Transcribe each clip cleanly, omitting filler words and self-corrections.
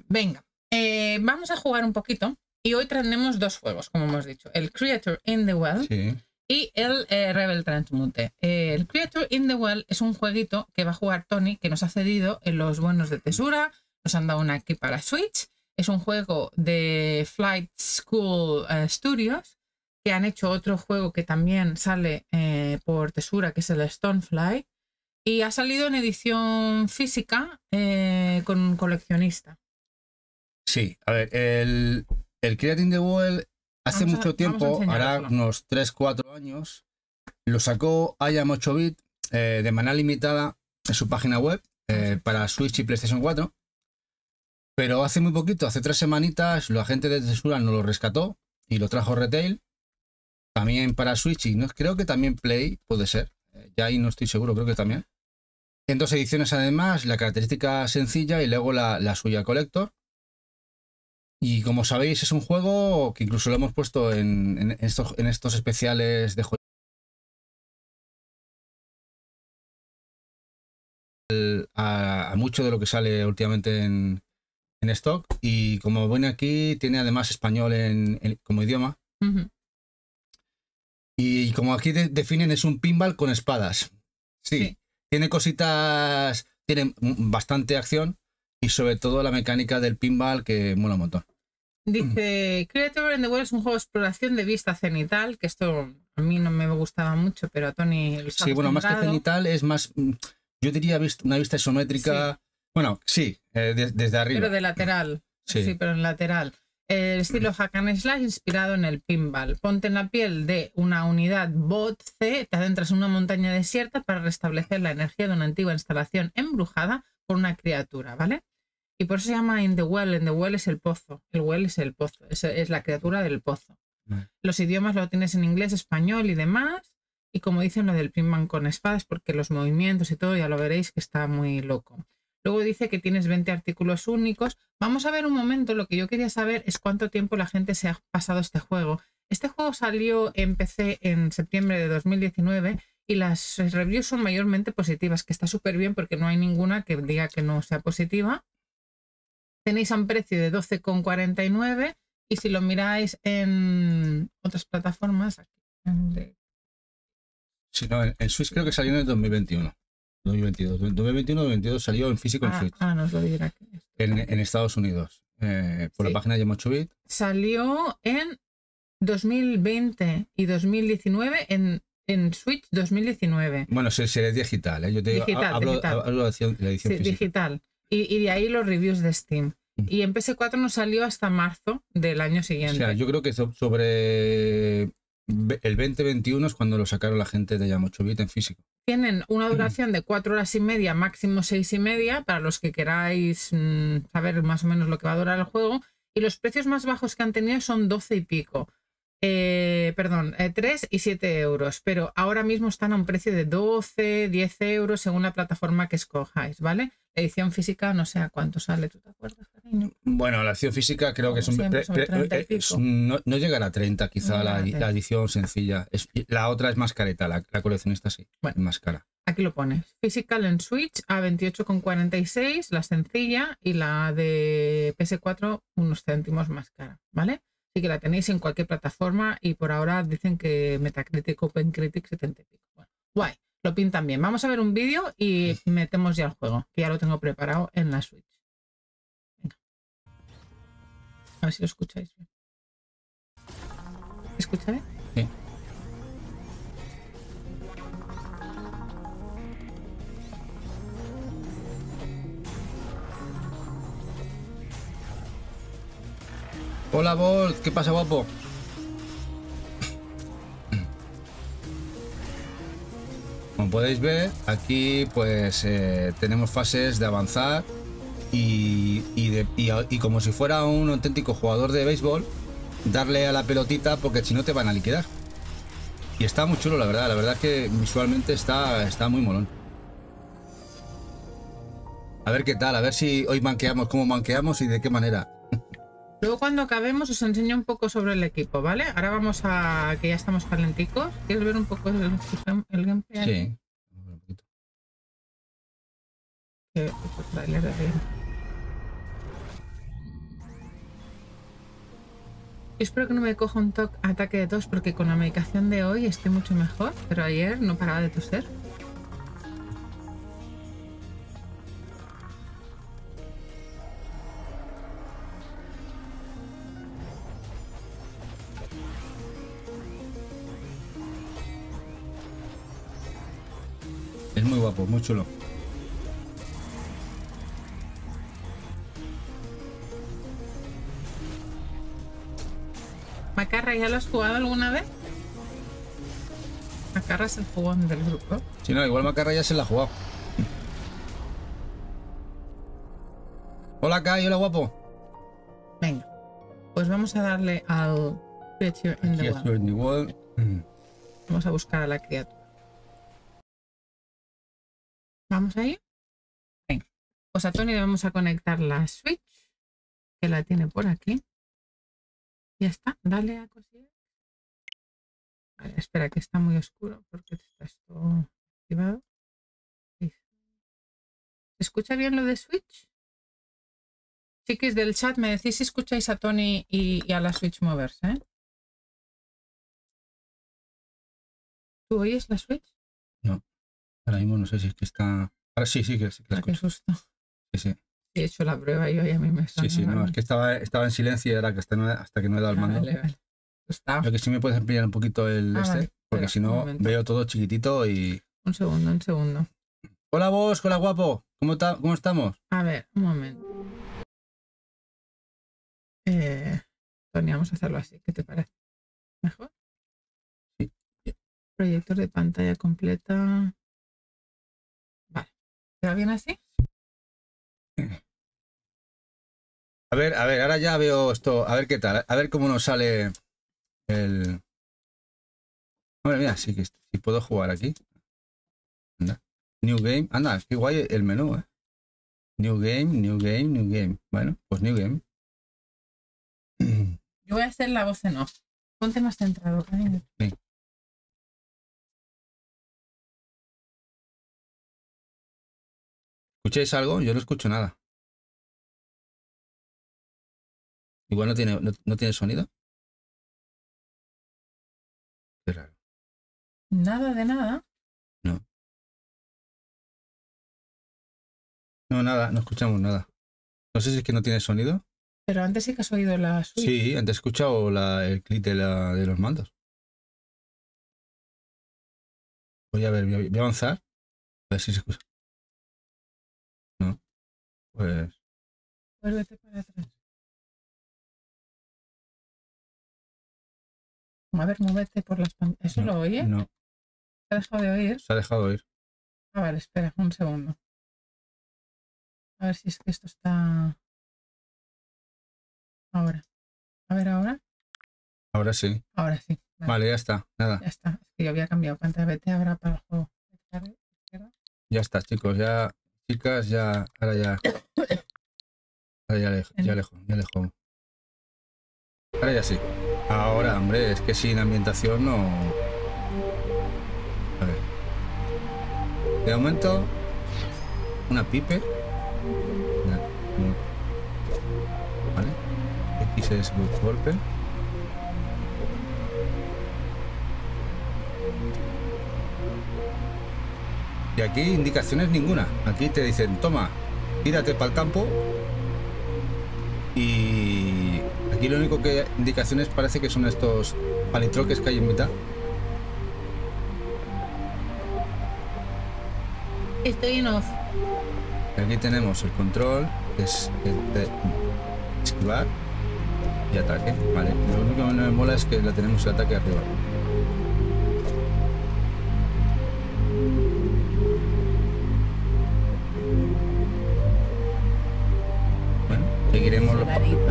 Venga, vamos a jugar un poquito y hoy traemos dos juegos, como hemos dicho, el Creator in the Well y el Rebel Transmute. El Creator in the Well es un jueguito que va a jugar Tony, que nos ha cedido en los buenos de Tesura, nos han dado una aquí para Switch. Es un juego de Flight School Studios, que han hecho otro juego que también sale por Tesura, que es el Stonefly, y ha salido en edición física con un coleccionista. Sí, a ver, el Creator in the Well hace mucho tiempo, hará unos 3-4 años, lo sacó IAM 8-bit de manera limitada en su página web para Switch y PlayStation 4. Pero hace muy poquito, hace 3 semanitas, la gente de Tesura nos lo rescató y lo trajo retail. También para Switch y creo que también Play, puede ser. Ya ahí no estoy seguro, creo que también. En 2 ediciones además, la característica sencilla y luego la suya Collector. Y como sabéis, es un juego que incluso lo hemos puesto en estos especiales de juego. A mucho de lo que sale últimamente en stock. Y como ven aquí, tiene además español como idioma. Y como aquí definen, es un pinball con espadas. Sí. Tiene cositas, tiene bastante acción. Y sobre todo la mecánica del pinball que mola un montón. Dice, Creator in the Well es un juego de exploración de vista cenital, que esto a mí no me gustaba mucho, pero a Tony lo sí, bueno, más que cenital es más, yo diría una vista isométrica. Sí. Bueno, sí, desde arriba. Pero de lateral. Sí, pero en lateral. El estilo hack and slash inspirado en el pinball. Ponte en la piel de una unidad bot C, te adentras en una montaña desierta para restablecer la energía de una antigua instalación embrujada por una criatura, ¿vale? Y por eso se llama In the Well. In the Well es el pozo. El well es el pozo. Es la criatura del pozo. Los idiomas lo tienes en inglés, español y demás. Y como dicen lo del pinball con espadas, porque los movimientos y todo ya lo veréis que está muy loco. Luego dice que tienes 20 artículos únicos. Vamos a ver un momento. Lo que yo quería saber es cuánto tiempo la gente se ha pasado este juego. Este juego salió en PC en septiembre de 2019 y las reviews son mayormente positivas, que está súper bien porque no hay ninguna que diga que no sea positiva. Tenéis a un precio de 12,49 y si lo miráis en otras plataformas... Sí, no, en Switch creo que salió en el 2021. 2021-2022 salió en físico en Switch. Nos lo dirá. En Estados Unidos. Por la página de 8-bit. Salió en 2020 y 2019 en Switch 2019. Bueno, sería digital, ¿eh? Yo te digo, hablo de la edición física. Digital. Y de ahí los reviews de Steam. Y en PS4 no salió hasta marzo del año siguiente. O sea, yo creo que sobre el 2021 es cuando lo sacaron la gente de IAM 8-bit en físico. Tienen una duración de 4 horas y media, máximo 6 y media, para los que queráis saber más o menos lo que va a durar el juego. Y los precios más bajos que han tenido son 12 y pico. 3 y 7 euros, pero ahora mismo están a un precio de 12, 10 euros según la plataforma que escojáis, ¿vale? La edición física no sé a cuánto sale, ¿tú te acuerdas, cariño? Bueno, la edición física creo que no llegará a 30 quizá la edición sencilla. La otra es más careta, la coleccionista sí, es más cara. Aquí lo pones, Physical en Switch a 28,46, la sencilla, y la de PS4 unos céntimos más cara, ¿vale? Así que la tenéis en cualquier plataforma y por ahora dicen que Metacritic, OpenCritic 70 y pico. Bueno, guay, lo pintan bien. Vamos a ver un vídeo y metemos ya el juego, que ya lo tengo preparado en la Switch. Venga. A ver si lo escucháis bien. ¿Escucha bien? Sí. Hola, Bolt, ¿qué pasa, guapo? Como podéis ver, aquí pues tenemos fases de avanzar y como si fuera un auténtico jugador de béisbol, darle a la pelotita porque si no te van a liquidar. Y está muy chulo, la verdad es que visualmente está muy molón. A ver qué tal, a ver si hoy manqueamos, cómo manqueamos y de qué manera. Luego cuando acabemos os enseño un poco sobre el equipo, ¿vale? Ahora vamos a que ya estamos calenticos. ¿Quieres ver un poco el gameplay? Sí. espero que no me coja un ataque de tos porque con la medicación de hoy estoy mucho mejor, pero ayer no paraba de toser. Es muy guapo, muy chulo. Macarra, ¿ya lo has jugado alguna vez? Macarra es el jugón del grupo. Si no, igual Macarra ya se la ha jugado. Hola, Kai, hola, guapo. Venga, pues vamos a darle al Creature in the World. Vamos a buscar a la criatura. ¿Vamos ahí? Venga. Pues a Tony le vamos a conectar la Switch, que la tiene por aquí. Ya está, dale a cosillas. Vale, espera que está muy oscuro porque está esto activado. ¿Se escucha bien lo de Switch? Chiquis del chat, me decís si escucháis a Tony y a la Switch moverse, ¿eh? ¿Tú oyes la Switch? No, ahora mismo no sé si es que está... Ahora sí que la escucho. Qué susto. Sí. He hecho la prueba yo y a mí me suena. Sí, no, es que estaba en silencio y era que hasta que no he dado el mando. Vale. Lo que sí me puedes ampliar un poquito vale. Porque si no veo todo chiquitito y... Un segundo. Hola vos, hola guapo. ¿Cómo estamos? A ver, un momento. Tony, vamos a hacerlo así. ¿Qué te parece? ¿Mejor? Sí. Proyector de pantalla completa. Vale. ¿Te va bien así? A ver, ahora ya veo esto. A ver qué tal. A ver cómo nos sale el... Hombre, mira, sí puedo jugar aquí. Anda. New Game. Anda, qué guay el menú, ¿eh? New Game. Bueno, pues New Game. Yo voy a hacer la voz en off. Ponte más centrado, cariño. Sí. ¿Escucháis algo? Yo no escucho nada. Igual no tiene sonido. Qué raro. Nada de nada. No. No, nada, no escuchamos nada. No sé si es que no tiene sonido. Pero antes sí que has oído la Switch. Sí, antes he escuchado el clic de los mandos. Voy a ver, voy a avanzar. A ver si se escucha. No. Pues... Vuélvete para atrás. A ver, muévete por las pantallas. ¿Eso lo oye? No. ¿Se ha dejado de oír? Se ha dejado de oír. Ah, vale, espera, un segundo. A ver si es que esto está... Ahora. A ver, ahora. Ahora sí. Ahora sí. Vale, ya está. Nada. Ya está. Es que yo había cambiado pantalla. Vete ahora para el juego. Ya está, chicos. Ya, chicas, ya... Ahora ya... Ahora ya alejo. Ahora ya sí. Ahora, hombre, es que sin ambientación no... A ver. De momento, una pipe. Vale. X es golpe. Y aquí indicaciones ninguna. Aquí te dicen, toma, tírate para el campo. Y aquí lo único que indicaciones parece que son estos palitroques que hay en mitad. Estoy en off. Aquí tenemos el control, que es el de esquivar y ataque. Vale, lo único que me mola es que la tenemos el ataque arriba. Bueno, seguiremos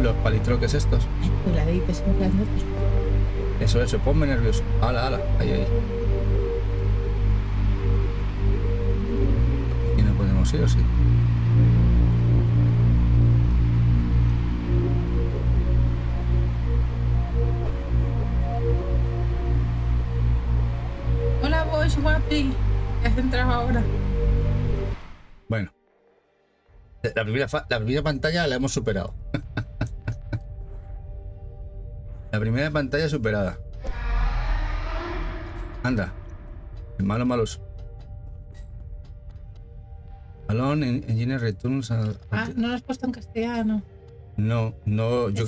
los palitroques estos. Eso, ponme nervioso. Ala, ahí. Y no podemos ir, ¿o sí? Hola, Bosch, guapi. ¿Te has entrado ahora? Bueno. La primera pantalla la hemos superado. La La primera pantalla superada. Anda. El malo malos. Alone Engineer Returns a... no lo has puesto en castellano. No, yo...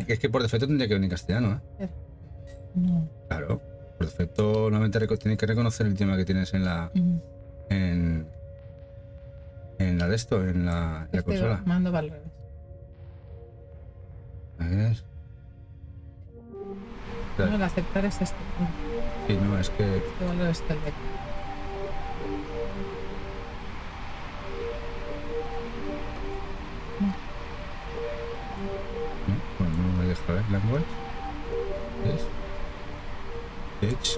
Es que por defecto tendría que venir en castellano, ¿eh? No. Claro. Por defecto, normalmente tienes que reconocer el idioma que tienes en la... En la de esto, en la consola. Mando para el revés. A ver. No, el aceptar es este. Sí, no, es que... Igual lo está el de... Bueno, no me deja ver. Language. Teach.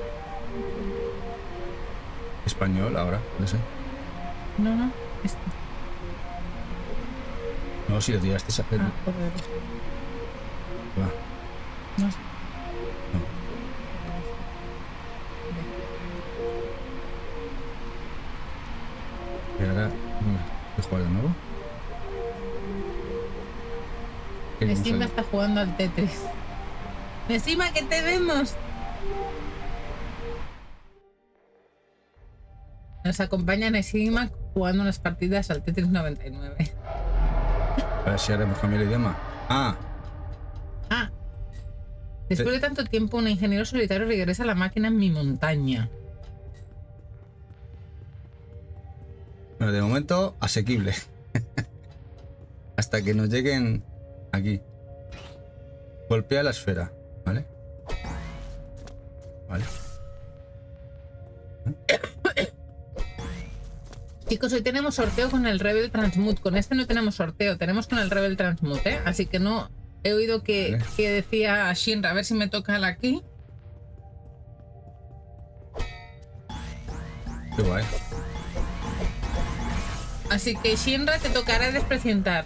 Español, ahora, no sé. No, este. No, si lo tiraste esa... joder. Va. No sé. No. Y ahora... Voy a jugar de nuevo. Encima está jugando al Tetris. Encima que te vemos. Nos acompaña Nesima jugando unas partidas al Tetris 99. A ver si ahora hemos cambiado el idioma. Después de tanto tiempo, un ingeniero solitario regresa a la máquina en mi montaña. Bueno, de momento, asequible. Hasta que nos lleguen aquí. Golpea la esfera, ¿vale? Vale. Chicos, hoy tenemos sorteo con el Rebel Transmute. Con este no tenemos sorteo, tenemos con el Rebel Transmute, ¿eh? Así que no... He oído que decía Shinra, a ver si me toca el aquí. Qué guay. Así que Shinra te tocará desprecintar.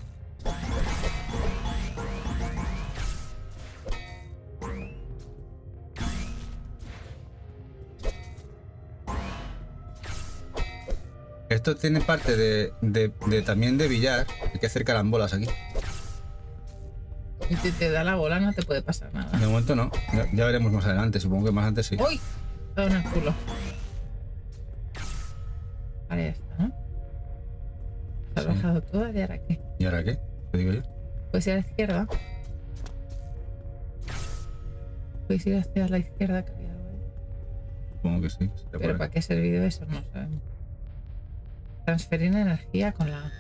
Esto tiene parte de también de billar. Hay que hacer carambolas aquí. Y te da la bola, no te puede pasar nada. De momento no. Ya veremos más adelante. Supongo que más antes sí. ¡Uy! Te da en el culo. Vale, ya está, ¿no? Se ha bajado todo, ¿y ahora qué? ¿Y ahora qué? ¿Qué digo yo? Puedes ir a la izquierda. Puedes ir hacia la izquierda, que había algo ahí. Supongo que sí. Pero ¿para qué ha servido eso? No sabemos. Transferir energía con la...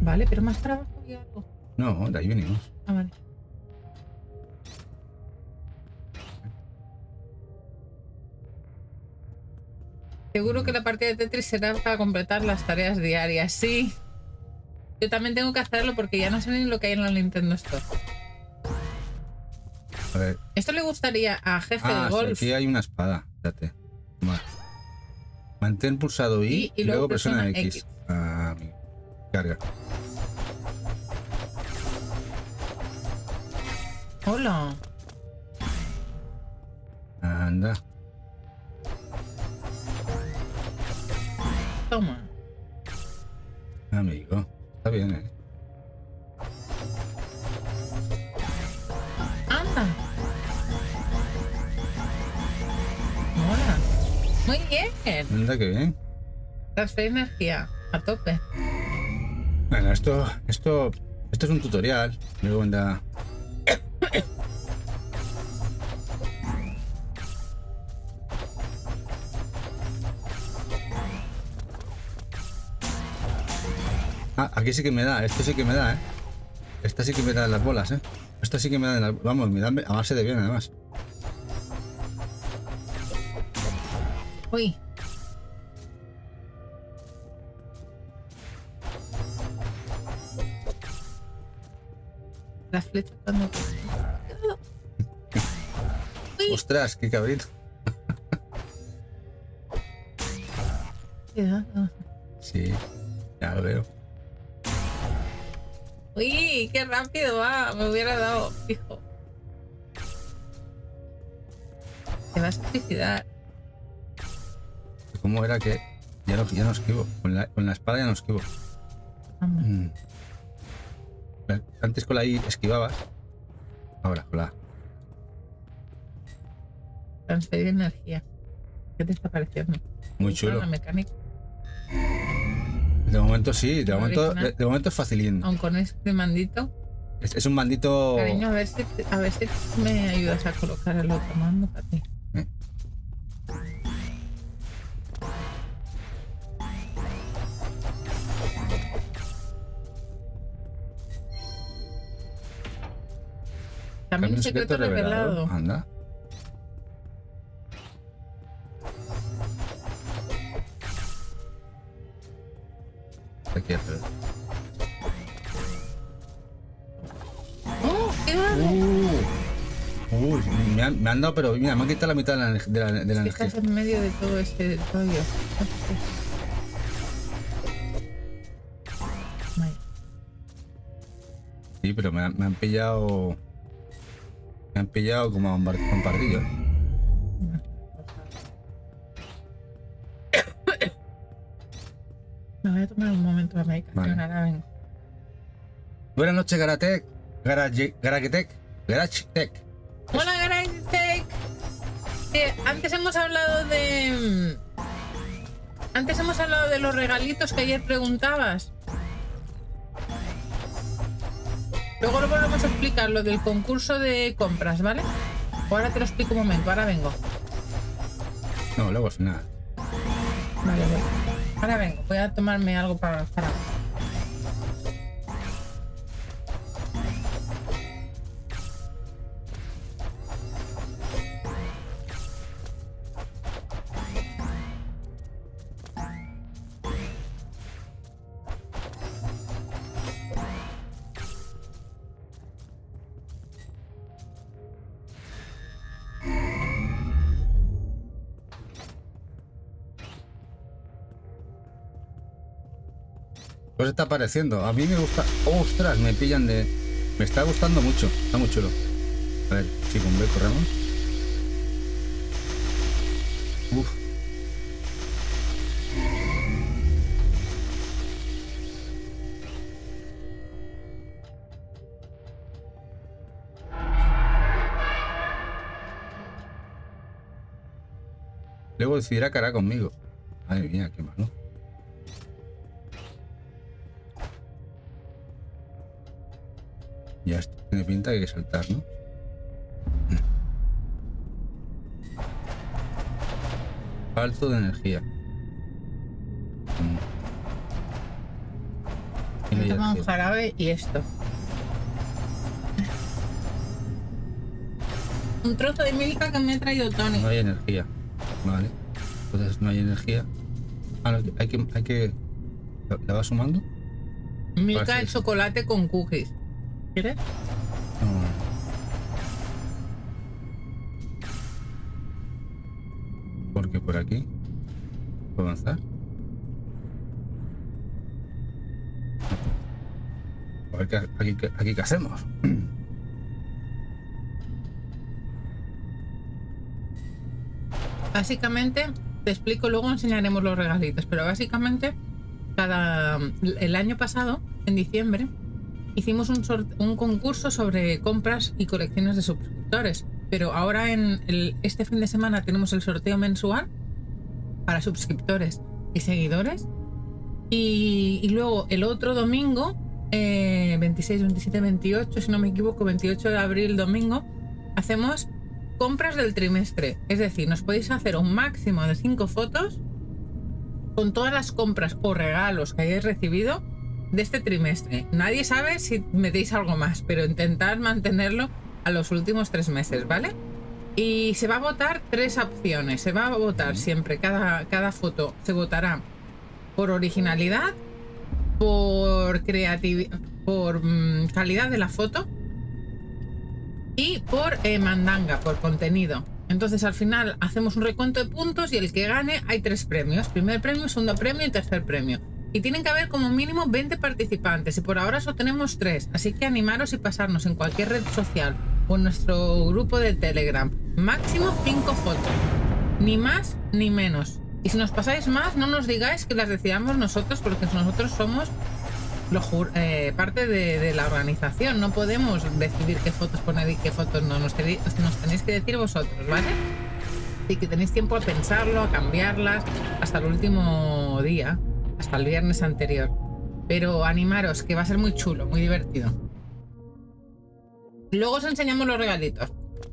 Vale, pero más para abajo había algo. No, de ahí venimos. Ah, vale. Seguro que la partida de Tetris será para completar las tareas diarias. Sí. Yo también tengo que hacerlo porque ya no sé ni lo que hay en la Nintendo Store. A ver. Esto le gustaría a Jefe de Golf. Sí, aquí hay una espada. Espérate. Vale. Mantén pulsado y luego presiona X. Carga. Hola. Anda. Toma. Amigo. Está bien, ¿eh? Anda. Mola. Muy bien. Anda, qué bien. Transferir energía. A tope. Bueno, esto es un tutorial. Luego anda... Aquí sí que me da, esto sí que me da, ¿eh? Esta sí que me da las bolas, ¿eh? Esta sí que me da las... Vamos, me da a base de bien, además. Uy. La flecha cuando... Ostras, qué cabrito. Sí, ya lo veo. Uy, qué rápido va. Me hubiera dado, hijo. Te vas a suicidar. ¿Cómo era que ya no esquivo? Con la espada ya no esquivo. Antes con la I esquivabas. Ahora con la A. Transferir energía. ¿Qué te está pareciendo? Muy chulo. La mecánica. De momento sí, de momento es facilín. Aun con este mandito. Es un mandito. Cariño, a ver si me ayudas a colocar el otro mando para ti. Camino secreto revelado. Anda. Aquí, ¡Oh! ¡Qué dado! Uy, me han dado, pero mira, me han quitado la mitad de la energía. Estás en medio de todo este rollo. Sí, pero me han pillado. Me han pillado como a un pardillo. Me voy a tomar un momento de medicación, vale. Ahora vengo. Buenas noches, Garatec. Garagetec. Hola, Garagetec. Antes hemos hablado de. Antes hemos hablado de los regalitos que ayer preguntabas. Luego lo volvemos a explicar, lo del concurso de compras, ¿vale? Ahora te lo explico un momento, ahora vengo. No, luego al final. Vale, vale. Ahora vengo, voy a tomarme algo para ahora. Pues está pareciendo. A mí me gusta. ¡Ostras! Me pillan de. Me está gustando mucho. Está muy chulo. A ver, sí, con B corremos. Uf. Luego decidirá que hará conmigo. Madre mía, qué malo. Ya esto tiene pinta que hay que saltar, ¿no? Falto de energía. Me toma un jarabe y esto. Un trozo de Milka que me ha traído Tony. No hay energía. Vale. Entonces no hay energía. Ah, no, hay que... ¿La va sumando? Milka de chocolate con cookies. ¿Quieres? No. Porque por aquí puedo avanzar. A ver aquí qué hacemos. Básicamente, te explico, luego enseñaremos los regalitos, pero básicamente el año pasado, en diciembre, hicimos un concurso sobre compras y colecciones de suscriptores, pero ahora este fin de semana tenemos el sorteo mensual para suscriptores y seguidores, y luego el otro domingo, 26, 27, 28, si no me equivoco, 28 de abril, domingo, hacemos compras del trimestre, es decir, nos podéis hacer un máximo de 5 fotos con todas las compras o regalos que hayáis recibido de este trimestre. Nadie sabe si metéis algo más, pero intentad mantenerlo a los últimos 3 meses, ¿vale? Y se va a votar 3 opciones. Se va a votar siempre, cada foto se votará por originalidad, por creatividad, por calidad de la foto y por mandanga, por contenido. Entonces al final hacemos un recuento de puntos y el que gane hay 3 premios. Primer premio, segundo premio y tercer premio. Y tienen que haber como mínimo 20 participantes y por ahora solo tenemos 3. Así que animaros y pasarnos en cualquier red social o en nuestro grupo de Telegram. Máximo 5 fotos. Ni más ni menos. Y si nos pasáis más, no nos digáis que las decidamos nosotros, porque nosotros somos parte de la organización. No podemos decidir qué fotos poner y qué fotos no. Nos tenéis que decir vosotros, ¿vale? Así que tenéis tiempo a pensarlo, a cambiarlas, hasta el último día, hasta el viernes anterior. Pero animaros, que va a ser muy chulo, muy divertido. Luego os enseñamos los regalitos.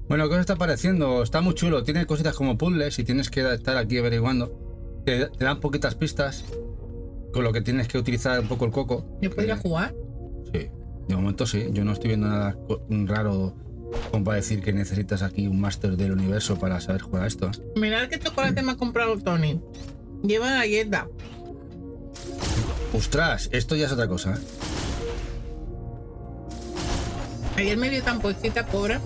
Bueno, ¿qué os está pareciendo? Está muy chulo, tiene cositas como puzzles y tienes que estar aquí averiguando. Te dan poquitas pistas, con lo que tienes que utilizar un poco el coco. ¿Yo podría jugar? Sí, de momento sí. Yo no estoy viendo nada raro como para decir que necesitas aquí un máster del universo para saber jugar a esto. Mirad qué chocolate me ha comprado Tony. Lleva galleta. ¡Ostras! Esto ya es otra cosa, ¿eh? Ayer me dio tan pochita, pobre,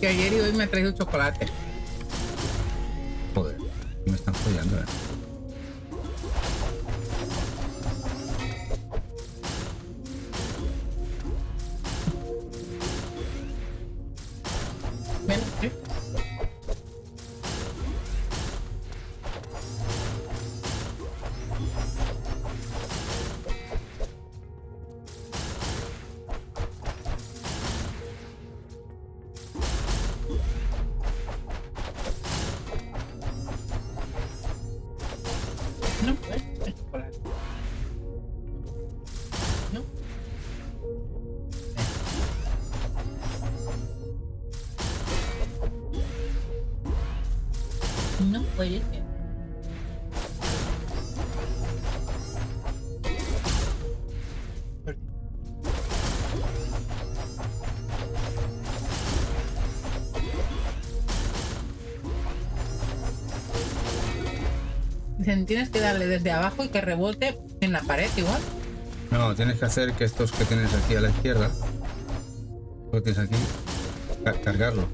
que ayer y hoy me ha traído chocolate. Joder, me están follando, ¿eh? Ven, ¿eh? No, es chocolate. No. No puede ser. Dicen, tienes que darle desde abajo y que rebote en la pared igual. No, tienes que hacer que estos que tienes aquí a la izquierda, lo tienes aquí, cargarlo.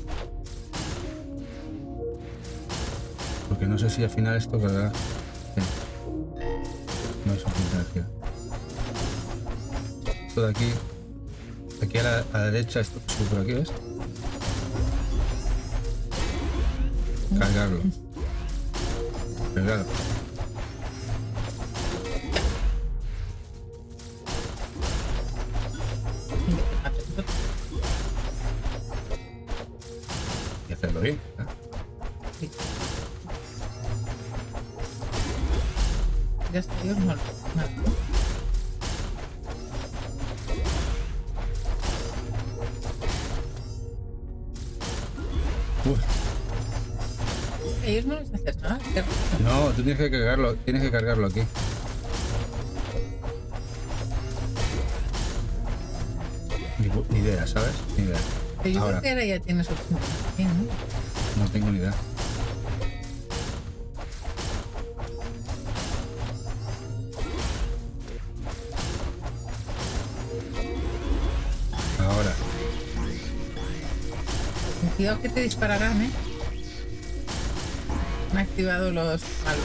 Porque no sé si al final esto cargará. Sí. No es suficiente energía. Esto de aquí a la derecha, esto sube por aquí, ¿ves? Cargarlo. Cargarlo. Y hacerlo bien, ¿eh? Sí. Ya está, Dios no. Nada. Ellos no les hacen nada. No, tú tienes que cargarlo aquí. Ni idea, ¿sabes? Ni idea. Pero yo creo que ahora ya tienes opción, ¿no? No tengo ni idea. Ahora. Cuidado que te dispararán, ¿eh? Han activado los palos.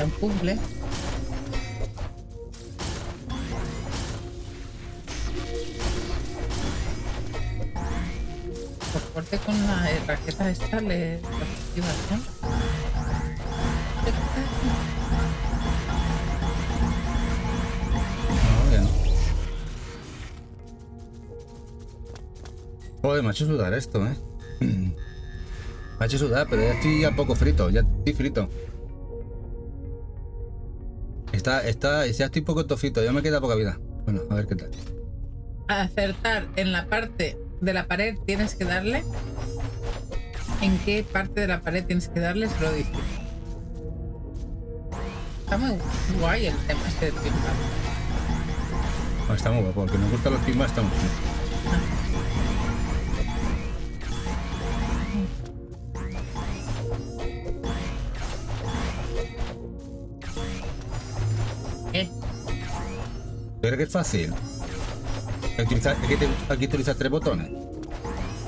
Un puzzle. Por suerte con la raqueta esta le activas, ¿no? No, ya no. Joder, me ha hecho sudar esto, ¿eh? Me ha hecho sudar, pero ya estoy ya poco frito, ya estoy frito. Ya estoy poco tofito, ya me queda poca vida. Bueno, a ver qué tal. A acertar en la parte de la pared tienes que darle. ¿En qué parte de la pared tienes que darle? Se lo dice. Está muy guay el tema este de pinball. Bueno, está muy guapo, porque nos gustan los pinballs, está muy bien. ¿Crees que es fácil? Aquí utilizas 3 botones.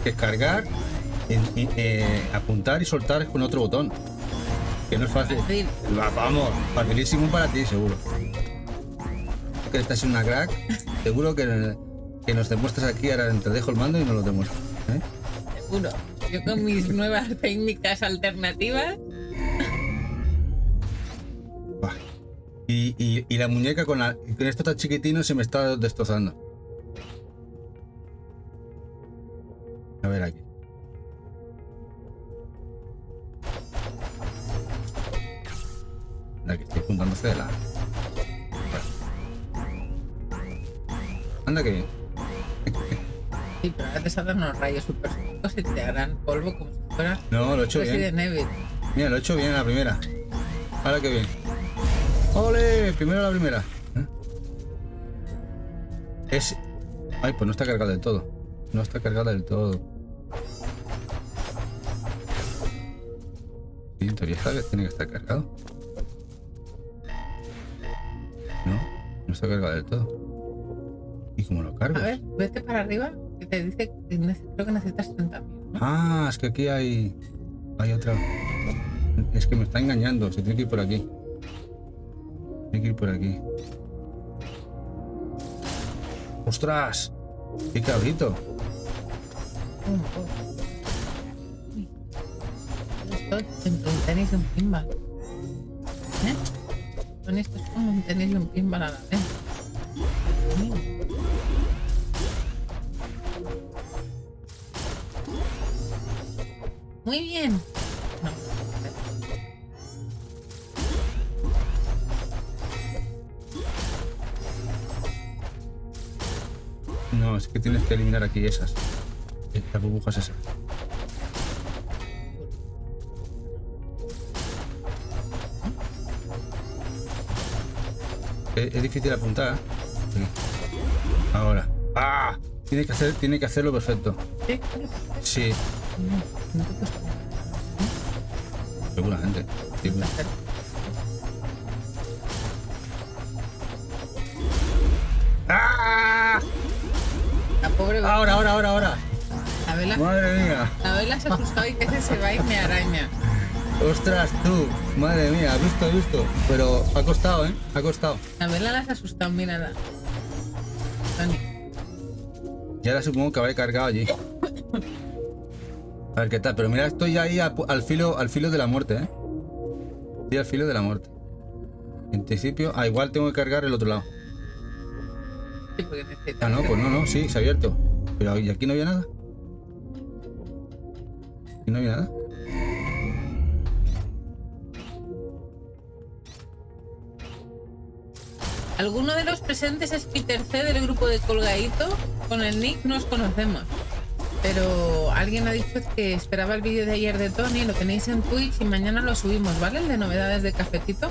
Que es cargar, apuntar y soltar con otro botón. Que no es fácil. Vamos, facilísimo para ti, seguro. Que estás en una crack. Seguro que nos demuestras aquí. Ahora te dejo el mando y nos lo demuestras. Seguro. Yo con mis nuevas técnicas alternativas. Y la muñeca con esto tan chiquitino se me está destrozando. A ver aquí. Anda, que estoy juntando cela. Anda que bien. Sí, pero ahora te saldrán unos rayos super secos y te harán polvo como si fuera. No, lo he hecho bien. Mira, lo he hecho bien a la primera. Ahora que bien. ¡Ole! Primero la primera. Ay, pues no está cargada del todo. No está cargada del todo. Sí, en teoría tiene que estar cargado. No está cargada del todo. ¿Y cómo lo cargo? A ver, vete para arriba, que te dice que creo que necesitas 30.000, ¿no? Ah, es que aquí hay otra. Es que me está engañando, se tiene que ir por aquí. Tiene que ir por aquí. ¡Ostras! ¡Qué cabrito! Esto entre un tenis y un pinball. Con esto es como un tenis y un pinball a la vez. Muy bien. No, es que tienes que eliminar aquí esas. Las burbujas esas. Es difícil apuntar. Aquí. Ahora. ¡Ah! Tiene que hacerlo perfecto. Sí. Seguramente. Sí, pues. ¡Ah! La pobre Bela. Ahora. La Bela. Madre mía. La Bela se ha asustado y que se va y me araña. Ostras, tú. Madre mía, visto. Pero ha costado, ¿eh? Ha costado. La Bela la has asustado, mírala. Tony. Y ahora supongo que habré cargado allí. A ver qué tal. Pero mira, estoy ahí al filo de la muerte, ¿eh? Estoy al filo de la muerte. En principio... igual tengo que cargar el otro lado. Sí, porque necesito. No, pues no, sí, se ha abierto. Pero ¿y aquí no había nada? ¿Aquí no había nada? ¿Alguno de los presentes es Peter C del grupo de Colgadito? Con el nick nos conocemos. Pero alguien ha dicho que esperaba el vídeo de ayer de Tony, lo tenéis en Twitch y mañana lo subimos, ¿vale? El de novedades de Cafetito.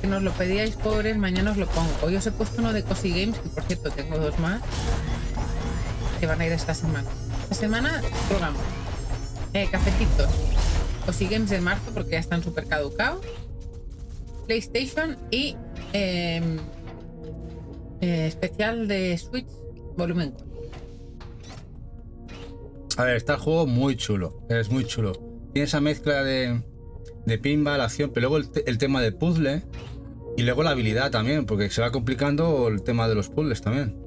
Que nos lo pedíais, pobres, mañana os lo pongo. Hoy os he puesto uno de Cozy Games, que por cierto tengo 2 más que van a ir esta semana. Esta semana colgamos Cafetitos, Cozy Games de marzo porque ya están súper caducados, PlayStation y especial de Switch volumen 4. A ver, está el juego muy chulo. Es muy chulo. Tiene esa mezcla de pinball, acción, pero luego el tema del puzzle y luego la habilidad también, porque se va complicando el tema de los puzzles también.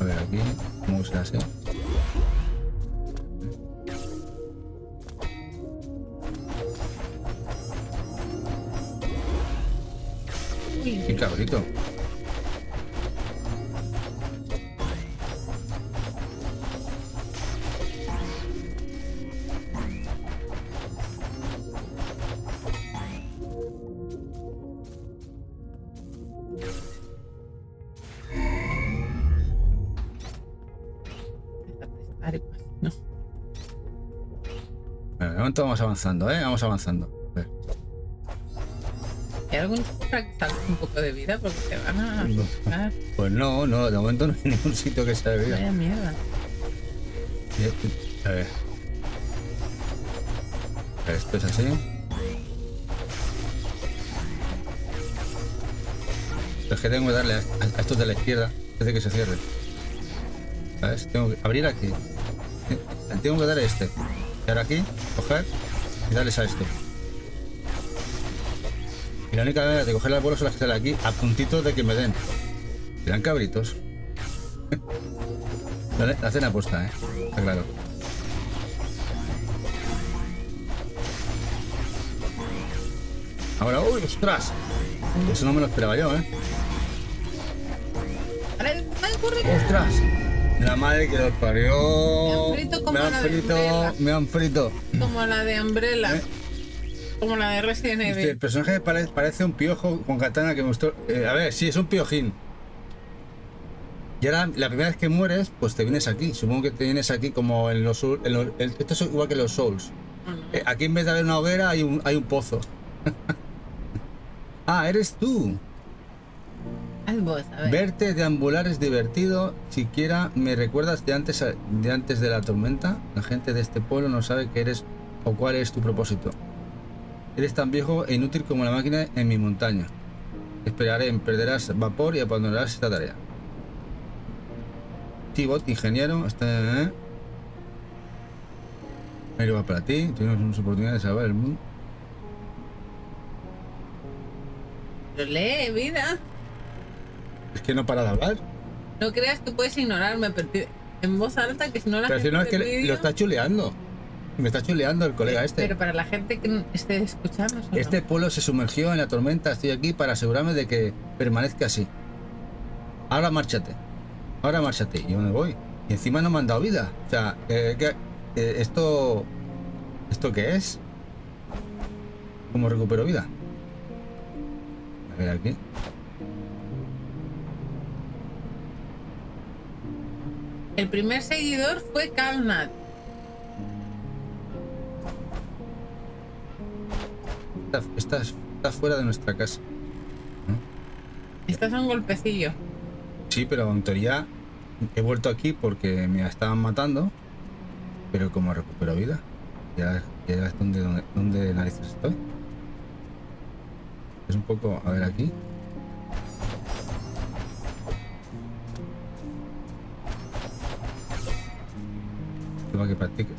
A ver, aquí, ¿cómo se hace? Qué cabrito. Bueno, de momento vamos avanzando, ¿eh? Vamos avanzando. A ver. ¿Hay algún sitio para que salgas un poco de vida? Porque te van a buscar. Pues no, de momento no hay ningún sitio que sea de vida. Vaya mierda. A ver. Esto es así. Es que tengo que darle a estos de la izquierda antes de que se cierre. ¿Sabes? Tengo que abrir aquí. Tengo que dar a este. Y ahora aquí, coger y darles a esto. Y la única manera de coger las bolas son las que salen aquí, a puntitos de que me den. Serán cabritos. La cena puesta, está claro. Ahora, ¡uy, ostras! Eso no me lo esperaba yo, ¿eh? ¡Ostras! La madre que los parió. Me han frito. Como la de Umbrella. Como la de Resident Evil. El personaje parece un piojo con katana que me gustó. A ver, sí, es un piojín. Y ahora, la primera vez que mueres, pues te vienes aquí. Supongo que te vienes aquí como en los... esto es igual que los Souls. Aquí en vez de haber una hoguera hay un pozo. Ah, eres tú. Vos, a ver. Verte deambular es divertido. Siquiera me recuerdas de antes de la tormenta. La gente de este pueblo no sabe qué eres o cuál es tu propósito. Eres tan viejo e inútil como la máquina en mi montaña. Esperaré, perderás vapor y abandonarás esta tarea. T-Bot, ingeniero, está... Pero va para ti, tienes una oportunidad de salvar el mundo. Pero lee, vida. Es que no para de hablar. No creas que puedes ignorarme en voz alta, que si no la pero gente si no es que vídeo... lo está chuleando. Me está chuleando el colega este. Pero para la gente que esté escuchando... Este pueblo se sumergió en la tormenta. Estoy aquí para asegurarme de que permanezca así. Ahora márchate. Ahora márchate. ¿Y dónde voy? Y encima no me han dado vida. O sea, ¿esto qué es? ¿Cómo recupero vida? A ver aquí. El primer seguidor fue Kalnat. Está fuera de nuestra casa. ¿No? Estás a un golpecillo. Sí, pero en teoría he vuelto aquí porque me estaban matando. Pero como recupero vida, ya es donde narices estoy. Es un poco... A ver aquí. Para que practiques.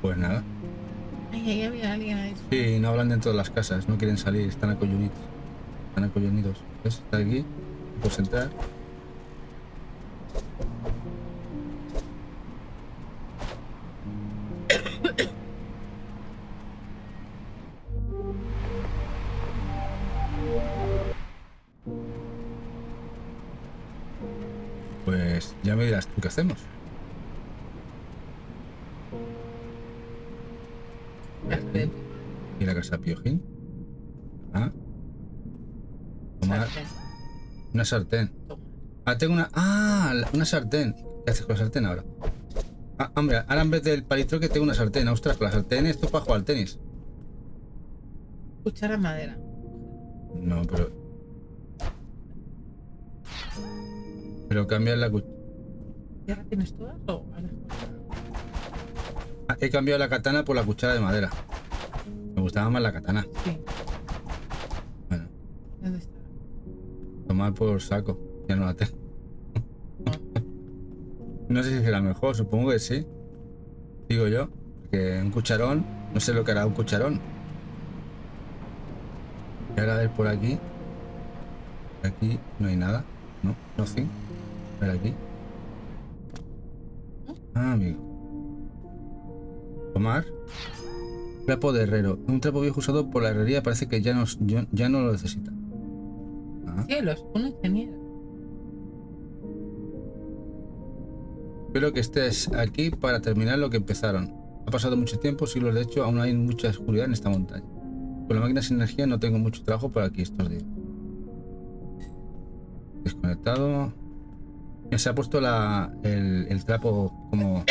Pues nada. Ay, ahí había alguien ahí. Sí, no hablan dentro de las casas, no quieren salir, están acollonidos. Están acollonidos. ¿Ves? Está aquí, puedes entrar. Pues ya me dirás tú qué hacemos. Y la casa Piojín. Ah. Tomar. Una sartén. Ah, tengo una. Ah, una sartén. ¿Qué haces con la sartén ahora? Ah, hombre, ahora en vez del palitroque tengo una sartén. Ostras, con la sartén esto para jugar al tenis. Cuchara madera. No, pero cambiar la cuchara. ¿Ya la tienes todas o...? He cambiado la katana por la cuchara de madera. Me gustaba más la katana. Sí. Bueno. ¿Dónde está? Tomar por saco. Ya no la tengo. No sé si será mejor, supongo que sí. Digo yo. Porque un cucharón, no sé lo que hará un cucharón. Y ahora a ver por aquí. Aquí no hay nada. No, nothing. A ver aquí. Ah, amigo. Tomar. Trapo de herrero. Un trapo viejo usado por la herrería parece que ya no lo necesita. Ah. Cielos, un ingeniero. Espero que estés aquí para terminar lo que empezaron. Ha pasado mucho tiempo, siglos de hecho, aún hay mucha oscuridad en esta montaña. Con la máquina sin energía no tengo mucho trabajo por aquí estos días. Desconectado. Ya se ha puesto el trapo como...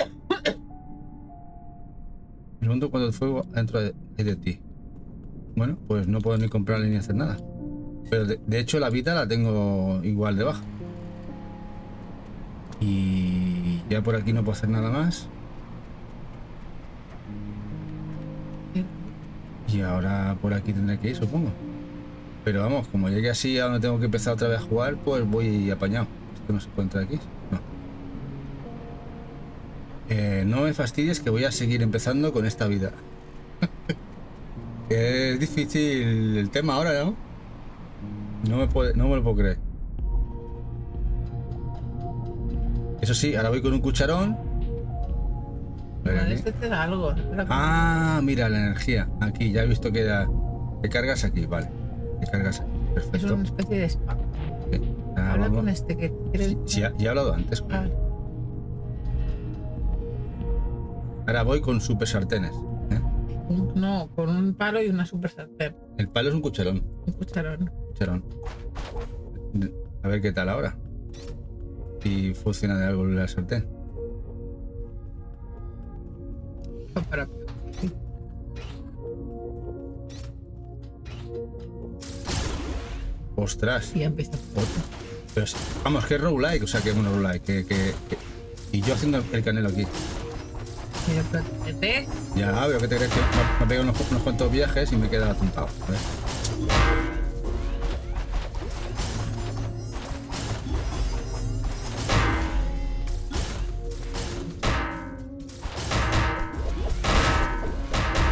El mundo cuando el fuego dentro de ti. Bueno, pues no puedo ni comprar ni hacer nada. Pero de hecho la vida la tengo igual de baja. Y ya por aquí no puedo hacer nada más. Y ahora por aquí tendré que ir, supongo. Pero vamos, como llegue así a donde tengo que empezar otra vez a jugar, pues voy apañado. Esto no se puede entrar aquí. No. No me fastidies que voy a seguir empezando con esta vida. Es difícil el tema ahora, ¿no? No me lo puedo creer. Eso sí, ahora voy con un cucharón. Este te da algo. Ah, mira la energía. Aquí, ya he visto que te cargas aquí, vale. Te cargas aquí. Perfecto. Es una especie de spa. Sí. Habla con este que quiere. Sí, ya he hablado antes con él. Ahora voy con super sartenes. No, con un palo y una super sartén. El palo es un cucharón. Un cucharón. A ver qué tal ahora. Si funciona de algo la sartén. Para... Sí. Ostras. Y ya empieza. Pero, vamos, que es roguelike, o sea, que bueno, roguelike. Y yo haciendo el canelo aquí. Ya, veo que te crees que me he pegado unos cuantos viajes y me he quedado atontado. A ver.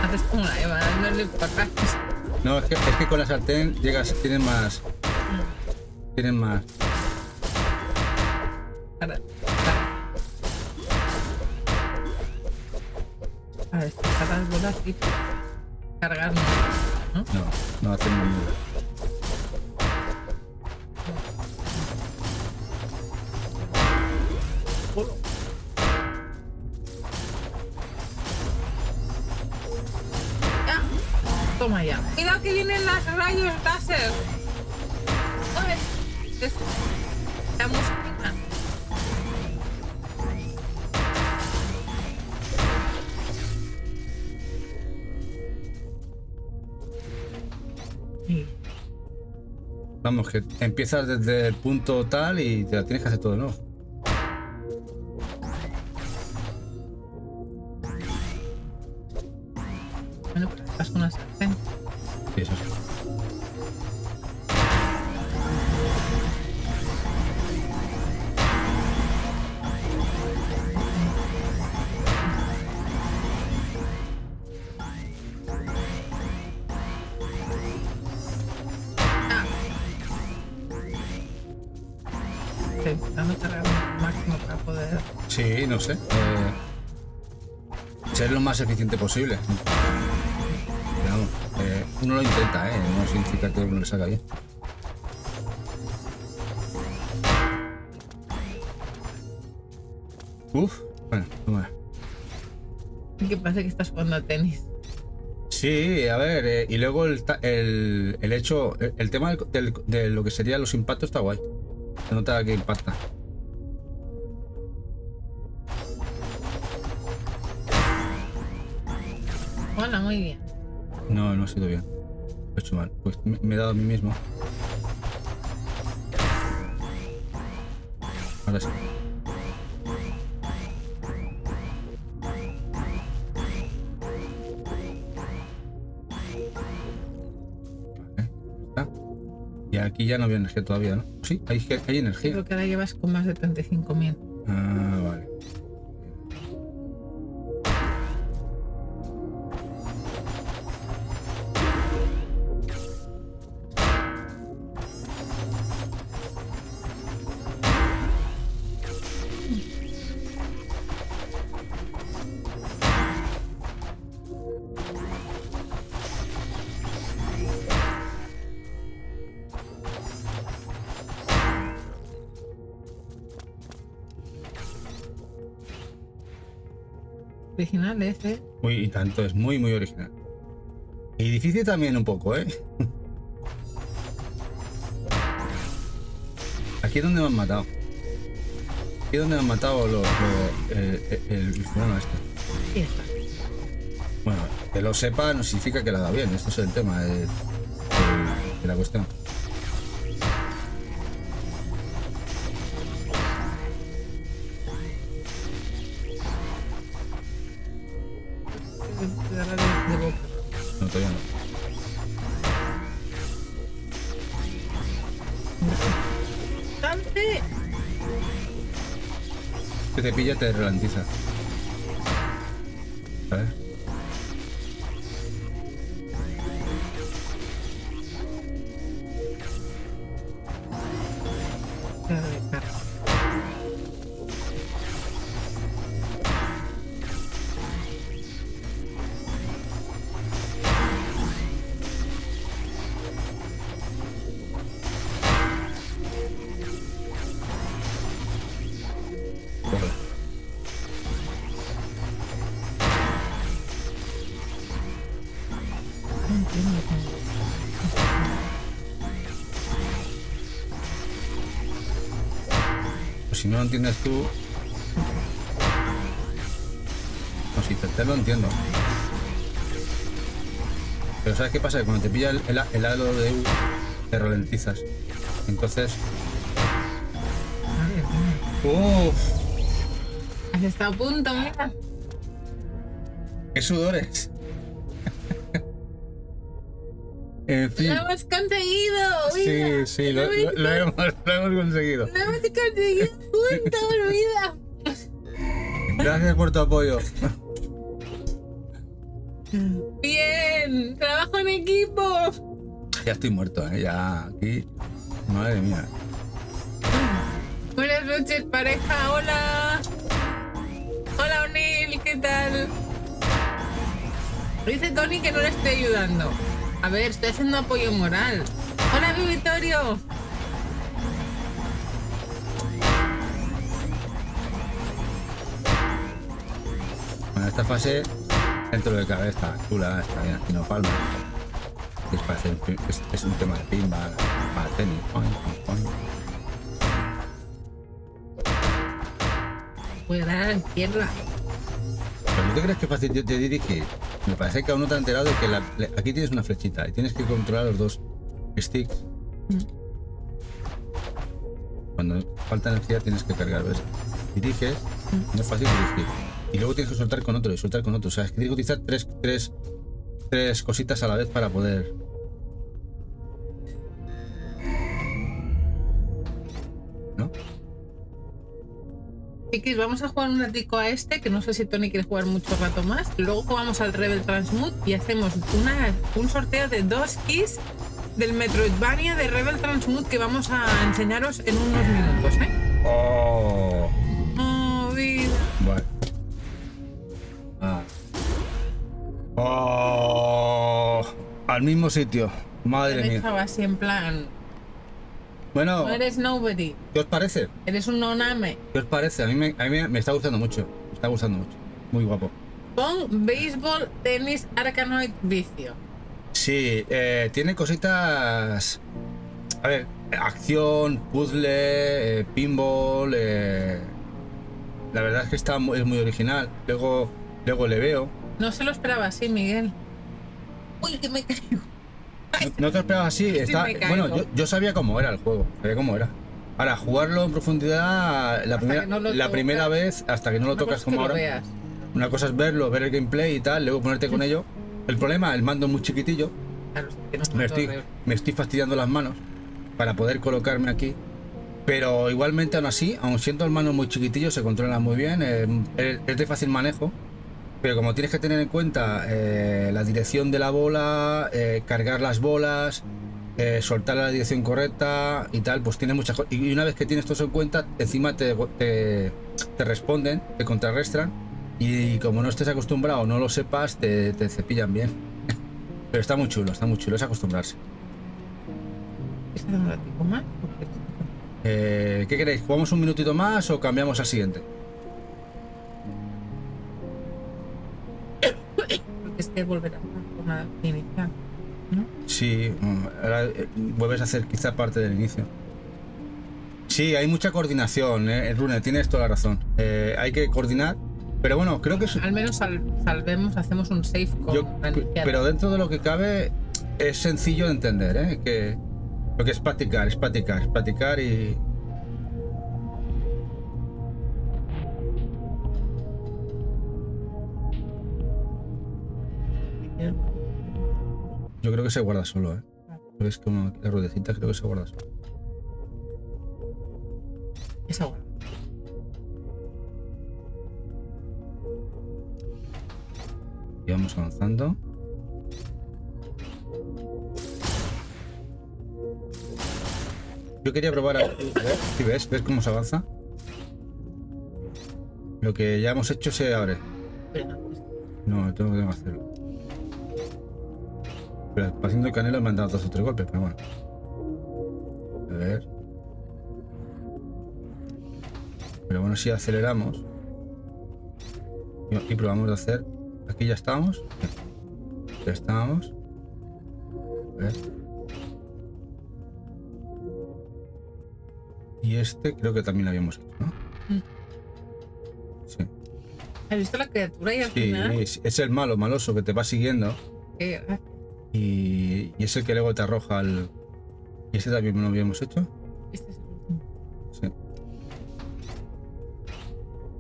Haces como la Eva, dándole para acá. No, es que con la sartén llegas, tienen más. Tienen más. A ver, sacar las bolas y cargar, ¿no? No hacen nada. Ya. Toma ya. Cuidado que vienen las rayos láser. La música. Vamos, que empiezas desde el punto tal y te la tienes que hacer todo de nuevo. Bueno, pues vas con una sartén. Sí, eso sí. Intentando cargar el máximo para poder. Sí, no sé. Ser lo más eficiente posible. Vamos, uno lo intenta, no significa que uno le salga bien. Uf, bueno, toma. ¿Qué pasa que estás jugando a tenis? Sí, a ver, y luego el hecho, el tema de lo que serían los impactos está guay. Se nota que impacta. Hola, muy bien. No ha sido bien. Lo he hecho mal. Pues me he dado a mí mismo. Ahora sí. Y aquí ya no había energía todavía, ¿no? Sí, hay energía. Creo que ahora llevas con más de 35.000. Ah, vale. Original ese. Uy, y tanto, es muy original. Y difícil también un poco, ¿eh? Aquí es donde me han matado. Aquí es donde me han matado el fulano este. Sí, está. Bueno, que lo sepa no significa que lo haga bien. Esto es el tema de la cuestión. No, todavía no. ¡Salte! Que te pilla, te ralentiza. A ver. Pues si no lo entiendes tú... No, si te lo entiendo. Pero ¿sabes qué pasa? Que cuando te pilla el halo de U, te ralentizas. Entonces... ¡Uff! Has estado a punto, mira. ¡Qué sudores! En fin. ¡Lo hemos conseguido! Mira. Sí, lo hemos conseguido. ¡Lo hemos conseguido! ¡Punto, vida! Gracias por tu apoyo. ¡Bien! ¡Trabajo en equipo! Ya estoy muerto, ya aquí. Madre mía. Buenas noches, pareja. Hola. Hola, O'Neill. ¿Qué tal? Dice Tony que no le estoy ayudando. A ver, estoy haciendo apoyo moral. Hola, mi Vittorio. Bueno, esta fase, dentro de cabeza, está chula, está bien, aquí no palma. Es un tema de pinball, para tenis. Voy a dar a la izquierda. ¿Pero no te crees que es fácil de dirigir? Me parece que aún no te has enterado de que aquí tienes una flechita y tienes que controlar los dos sticks. Cuando falta energía tienes que cargar, ¿ves? Diriges, no es fácil dirigir. Y luego tienes que soltar con otro y soltar con otro. O sea, es que tienes que utilizar tres cositas a la vez para poder... ¿No? Chiquis, vamos a jugar un ratico a este, que no sé si Tony quiere jugar mucho rato más. Luego jugamos al Rebel Transmute y hacemos un sorteo de 2 keys del Metroidvania de Rebel Transmute que vamos a enseñaros en unos minutos, ¿eh? ¡Oh! ¡Oh, vida! Vale. ¡Oh! Al mismo sitio. Madre mía. Estaba así en plan... Bueno, no eres nobody. ¿Qué os parece? Eres un noname. ¿Qué os parece? A mí me está gustando mucho. Me está gustando mucho. Muy guapo. Pon béisbol, tenis, Arkanoid, vicio. Sí, tiene cositas... A ver, acción, puzzle, pinball... La verdad es que es muy original. Luego le veo. No se lo esperaba así, Miguel. Uy, que me caigo. No te esperabas así. Está, bueno, yo sabía cómo era el juego. Sabía cómo era. Ahora, jugarlo en profundidad la primera vez, hasta que no lo tocas como ahora. Veas. Una cosa es verlo, ver el gameplay y tal, luego ponerte con ello. El problema, el mando es muy chiquitillo. Claro, que no me estoy fastidiando las manos para poder colocarme aquí. Pero igualmente, aún así, aun siendo el mano muy chiquitillo, se controla muy bien. Es de fácil manejo. Pero como tienes que tener en cuenta la dirección de la bola, cargar las bolas, soltar la dirección correcta y tal, pues tiene muchas cosas. Y una vez que tienes todo eso en cuenta, encima te responden, te contrarrestan. Y como no estés acostumbrado o no lo sepas, te cepillan bien. Pero está muy chulo, es acostumbrarse. ¿Está un ratito más? ¿Qué queréis? ¿Jugamos un minutito más o cambiamos al siguiente? Es que volver a una inicial, ¿no? Sí, ahora vuelves a hacer quizá parte del inicio. Sí, hay mucha coordinación, Rune, tienes toda la razón. Hay que coordinar, pero bueno, creo que... Al menos salvemos, hacemos un save con pero dentro de lo que cabe es sencillo de entender, que lo que es practicar y... Yo creo que se guarda solo, ¿Ves como la ruedecita? Creo que se guarda solo. Esa guarda. Y vamos avanzando. Yo quería probar a ver si ves cómo se avanza. Lo que ya hemos hecho se abre. No, tengo que hacerlo. Pero haciendo el canelo me han dado 2 o 3 golpes, pero bueno. A ver. Pero bueno, si aceleramos y probamos de hacer. Aquí ya estamos. Ya estamos. A ver. Y este creo que también lo habíamos hecho, ¿no? Sí. ¿Has visto la criatura y al Sí, final? es el malo, maloso que te va siguiendo. Y es el que luego te arroja al... ¿Y este también lo habíamos hecho? Este es el último. Sí.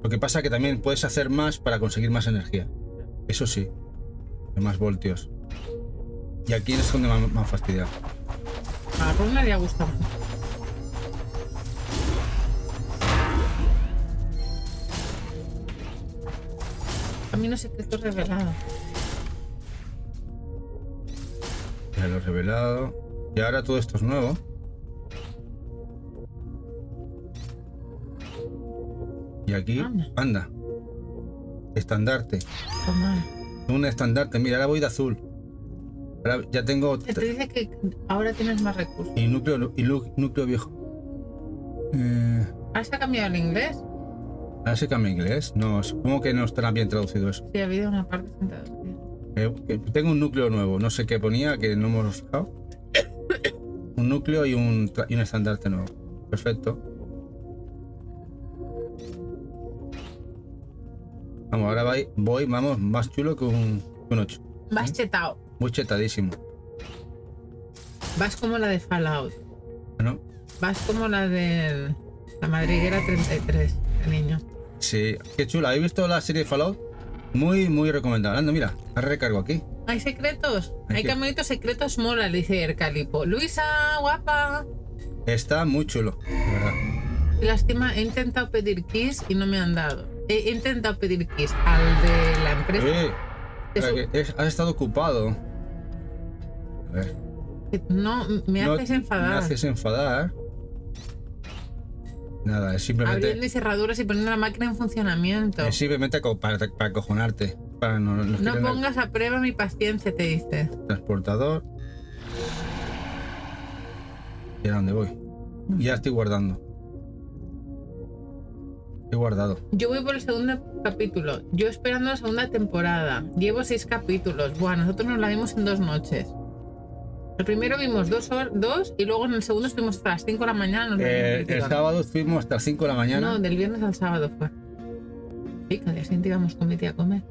Lo que pasa es que también puedes hacer más para conseguir más energía. Eso sí. Más voltios. Y aquí es donde me han fastidiado. A Runa le ha gustado mucho. Camino secreto revelado. Ya lo he revelado. Y ahora todo esto es nuevo. Y aquí, anda. Estandarte. Toma. Un estandarte. Mira, ahora voy de azul. Ahora ya tengo... Te dice que ahora tienes más recursos. Y núcleo viejo. ¿Ahora se ha cambiado el inglés? ¿Ahora se cambia inglés? No, supongo que no estará bien traducido eso. Sí, ha habido una parte sin traducir. Tengo un núcleo nuevo. No sé qué ponía, que no hemos fijado. Un núcleo y un estandarte nuevo. Perfecto. Vamos, ahora vamos, más chulo que un 8. Vas chetado. Muy chetadísimo. Vas como la de Fallout. ¿No? Vas como la de la madriguera 33, el niño. Sí, qué chula. ¿Habéis visto la serie de Fallout? Muy, muy recomendable. Anda, mira, recargo aquí. ¿Hay secretos? Hay caminitos secretos, mola, dice el Calipo. Luisa, guapa. Está muy chulo, de verdad. Lástima, he intentado pedir Kiss y no me han dado. He intentado pedir Kiss al de la empresa. Has estado ocupado. A ver. No, me haces enfadar. Me haces enfadar. Nada, es simplemente... Abriendo y cerraduras y poniendo la máquina en funcionamiento. Es simplemente para acojonarte. No pongas a prueba mi paciencia, te dice. Transportador. ¿Y a dónde voy? Ya estoy guardando. He guardado. Yo voy por el segundo capítulo. Yo esperando la segunda temporada. Llevo 6 capítulos. Bueno, nosotros nos la vimos en 2 noches. El primero vimos 2 y luego en el segundo estuvimos hasta las 5 de la mañana. El sábado estuvimos hasta las 5 de la mañana. No, del viernes al sábado fue. Sí, que al día siguiente íbamos con mi tía a comer.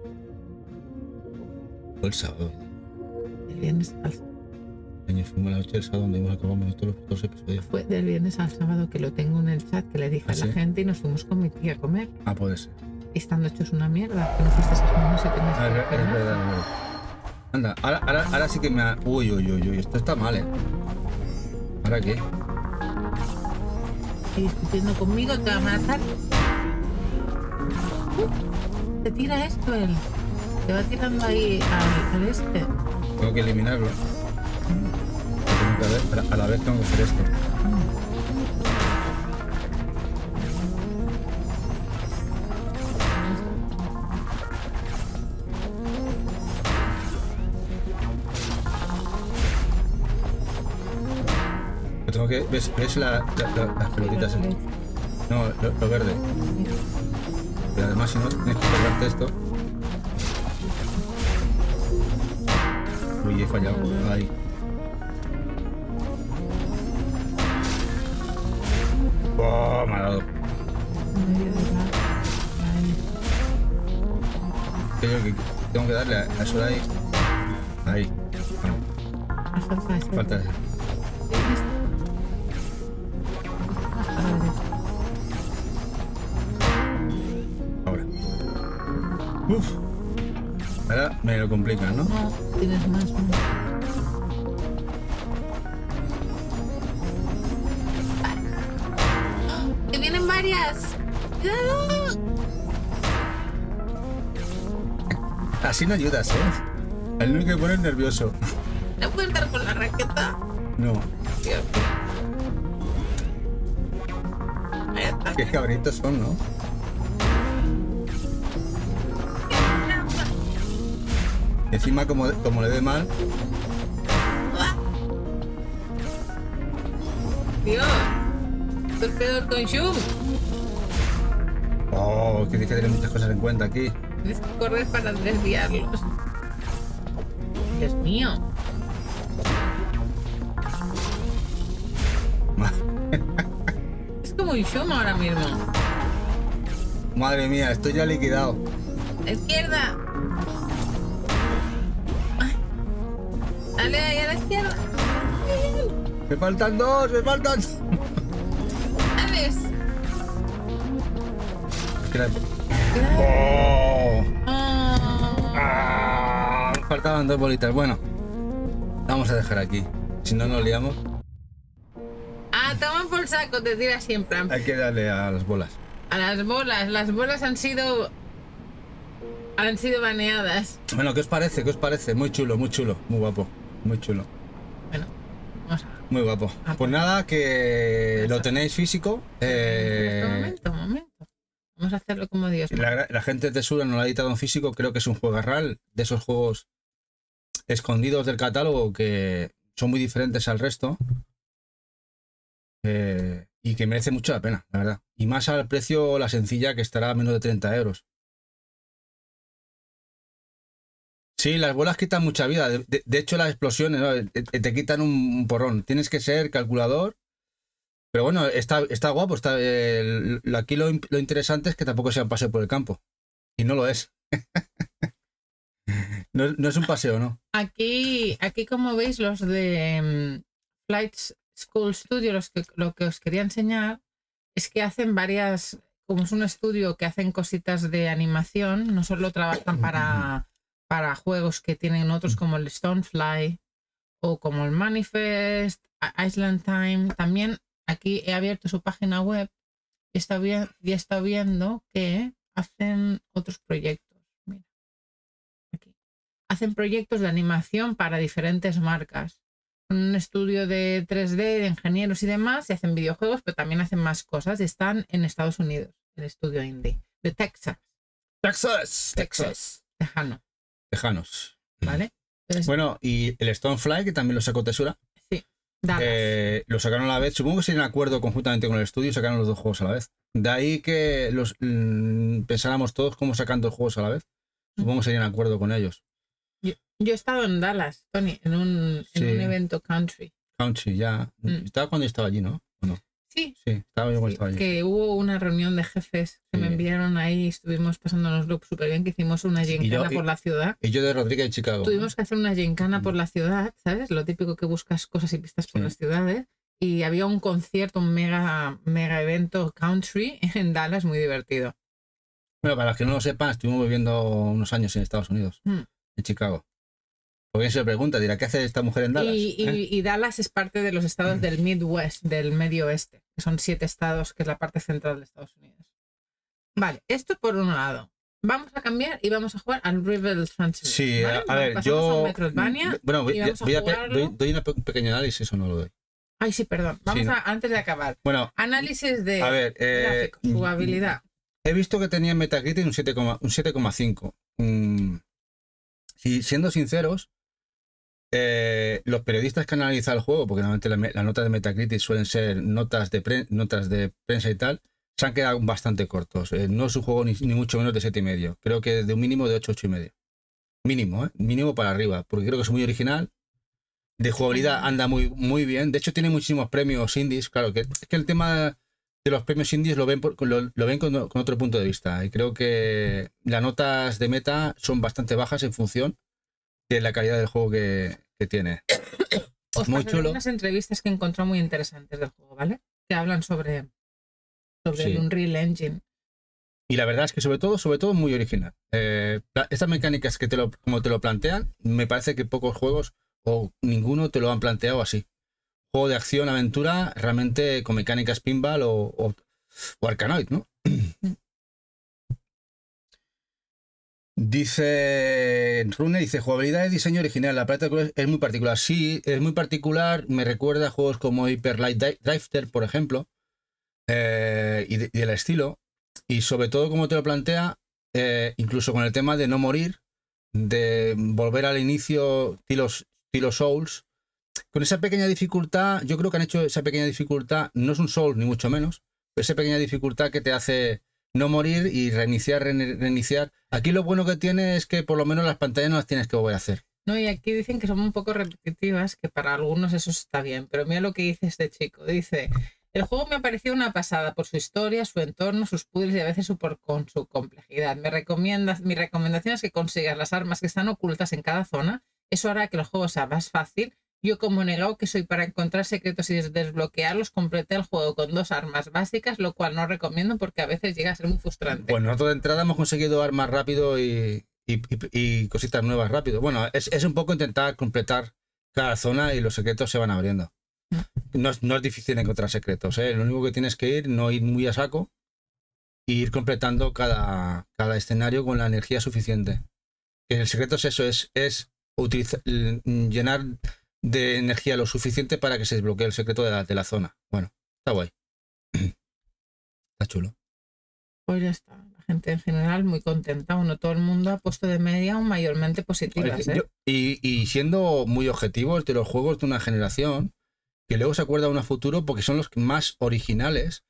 Fue el sábado. Del viernes al sábado. Fuimos la noche del sábado donde hemos acabado todos los episodios. Fue del viernes al sábado, que lo tengo en el chat, que le dije a la gente y nos fuimos con mi tía a comer. Ah, puede ser. Y estando hechos una mierda, que no fuiste esa semana, si tenías que es verdad. Anda, ahora sí que me ha... Uy, esto está mal, ¿eh? ¿Ahora qué? Y discutiendo conmigo, te va a matar. Te tira esto él. Te va tirando ahí al este. Tengo que eliminarlo. A la vez tengo que hacer esto. Tengo que... ¿Ves las pelotitas? No, lo verde. Y además si no, tienes que cargarte esto. Uy, he fallado. Ahí. Oh, me ha dado. Creo que tengo que darle a eso de ahí. Ahí. Falta eso. Ahora. Uf. Ahora me lo complican, ¿no? No, tienes más. ¡Que vienen varias! ¡Cuidado! Así no ayudas, ¿eh? El único que pone es nervioso. ¿No puedes dar con la raqueta? No. Dios. Qué cabritos son, ¿no? Y encima como le ve mal. Dios, esto es peor con Shum. Oh, que tienes que tener muchas cosas en cuenta aquí. Tienes que correr para desviarlos. Dios mío. muy chuma ahora mismo. Madre mía, estoy ya liquidado. ¡Izquierda! Ay. Dale ahí a la izquierda. Me faltan 2, me faltan. ¿Sabes? ¡Oh! Oh. Ah, me faltaban 2 bolitas. Bueno, vamos a dejar aquí. Si no nos liamos. Ah, toma por saco, te tiras siempre. Hay que darle a las bolas. A las bolas han sido baneadas. Bueno, ¿qué os parece? ¿Qué os parece? Muy chulo, muy guapo, muy chulo. Bueno, vamos a... Muy guapo. Pues nada, que lo tenéis físico. Momento. Vamos a hacerlo como Dios. La gente de Tesura no lo ha editado en físico, creo que es un juego real, de esos juegos escondidos del catálogo que son muy diferentes al resto. Y que merece mucho la pena, la verdad. Y más al precio, la sencilla, que estará a menos de 30 euros. Sí, las bolas quitan mucha vida. De hecho, las explosiones, ¿no? Te quitan un porrón. Tienes que ser calculador. Pero bueno, está guapo. Aquí lo interesante es que tampoco sea un paseo por el campo. Y no lo es. No es un paseo, ¿no? Aquí como veis, los de Flight School Studio, lo que os quería enseñar es que hacen varias, como es un estudio que hacen cositas de animación, no solo trabajan para juegos que tienen otros como el Stonefly o como el Manifest, Island Time. También aquí he abierto su página web y he estado viendo que hacen otros proyectos. Mira, aquí. Hacen proyectos de animación para diferentes marcas. Un estudio de 3D, de ingenieros y demás, y hacen videojuegos, pero también hacen más cosas. Están en Estados Unidos, el estudio indie, de Texas. Tejanos. ¿Vale? Entonces, bueno, y el Stonefly, que también lo sacó Tesura. Sí. Lo sacaron a la vez. Supongo que sería en acuerdo conjuntamente con el estudio y sacaron los 2 juegos a la vez. De ahí que pensáramos todos cómo sacan 2 juegos a la vez. Supongo que sería en acuerdo con ellos. Yo he estado en Dallas, Tony, en un evento country. Country, ya. Estaba cuando yo estaba allí, ¿no? ¿O no? Sí. Sí, estaba yo cuando estaba allí. Que hubo una reunión de jefes que me enviaron ahí, estuvimos pasándonoslo súper bien, que hicimos una gincana por la ciudad. Y yo de Rodríguez de Chicago. Tuvimos que hacer una gincana por la ciudad, ¿sabes? Lo típico que buscas cosas y pistas por las ciudades. Y había un concierto, un mega evento country en Dallas, muy divertido. Bueno, para los que no lo sepan, estuvimos viviendo unos años en Estados Unidos, en Chicago. Porque se pregunta, dirá, ¿qué hace esta mujer en Dallas? Y Dallas es parte de los estados del Midwest, del Medio Oeste, que son 7 estados, que es la parte central de Estados Unidos. Vale, esto por un lado. Vamos a cambiar y vamos a jugar al Rebel Transfer. Sí, ¿vale? a ver, yo... Metroidvania, bueno, doy un pequeño análisis o no lo doy. Ay, sí, perdón. Vamos antes de acabar. Bueno, análisis de gráficos, jugabilidad. He visto que tenía en Metacritic un 7,5. Si siendo sinceros, los periodistas que analizan el juego, porque normalmente las notas de Metacritic suelen ser notas de prensa y tal, se han quedado bastante cortos. No es un juego ni mucho menos de 7,5. Creo que de un mínimo de 8,5. Mínimo, mínimo para arriba, porque creo que es muy original. De jugabilidad anda muy bien. De hecho, tiene muchísimos premios indies. Claro, que es que el tema de los premios indies lo ven con otro punto de vista. Y creo que las notas de meta son bastante bajas en función de la calidad del juego que tiene. Os muy chulo. Unas entrevistas que encontré muy interesantes del juego, ¿vale? Que hablan sobre el Unreal Engine. Y la verdad es que sobre todo muy original. Estas mecánicas que como te lo plantean, me parece que pocos juegos o ninguno te lo han planteado así. Juego de acción, aventura, realmente con mecánicas pinball o Arkanoid, ¿no? Dice Rune, jugabilidad y diseño original. La paleta de colores es muy particular. Sí, es muy particular. Me recuerda a juegos como Hyper Light Drifter, por ejemplo, y del estilo. Y sobre todo, como te lo plantea, incluso con el tema de no morir, de volver al inicio, estilo Souls. Con esa pequeña dificultad, yo creo que han hecho esa pequeña dificultad, no es un Souls ni mucho menos, pero esa pequeña dificultad que te hace no morir y reiniciar. Aquí lo bueno que tiene es que por lo menos las pantallas no las tienes que volver a hacer. No, y aquí dicen que son un poco repetitivas, que para algunos eso está bien, pero mira lo que dice este chico. Dice, El juego me ha parecido una pasada por su historia, su entorno, sus puzzles y a veces con su complejidad. Mi recomendación es que consigas las armas que están ocultas en cada zona. Eso hará que el juego sea más fácil. Yo, como negado que soy para encontrar secretos y desbloquearlos, completé el juego con 2 armas básicas, lo cual no recomiendo porque a veces llega a ser muy frustrante. Bueno, nosotros de entrada hemos conseguido armas rápido y cositas nuevas rápido. Bueno, es un poco intentar completar cada zona y los secretos se van abriendo. No es difícil encontrar secretos, ¿eh? Lo único que tienes que no ir muy a saco e ir completando cada escenario con la energía suficiente. El secreto es eso, es llenar de energía lo suficiente para que se desbloquee el secreto de la zona. Bueno, está guay. Está chulo. Pues ya está. La gente en general muy contenta. Bueno, todo el mundo ha puesto de media un mayormente positivas, ¿eh? Y siendo muy objetivos de los juegos de una generación, que luego se acuerda uno a futuro porque son los más originales